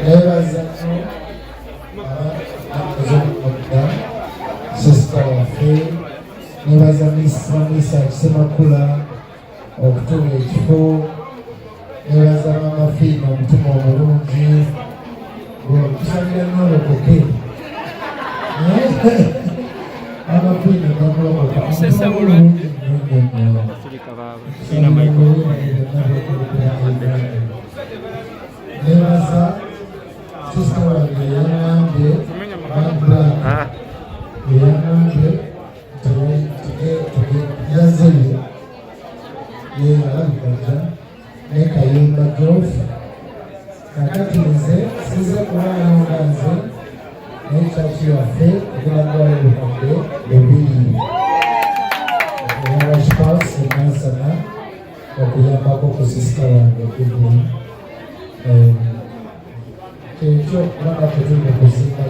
Nebazamu abakozomudda sisita waffe nebaza Misa Kisemakula okutuwa ekifo nebaza Mama Fiina omutima omulungi tusalira nolokoke Mama Fiina gamulokoka nebaza sisita wange yangambye yangambye yazeyo alabikaja nekayimba jofu kakati nze size kubanga nze nekyaki yaffe egiragwalebukadde bubiri eyabashipasi nansana okuyambako ku sisita wange kugulu ekyo kubanga tetuli kuzimba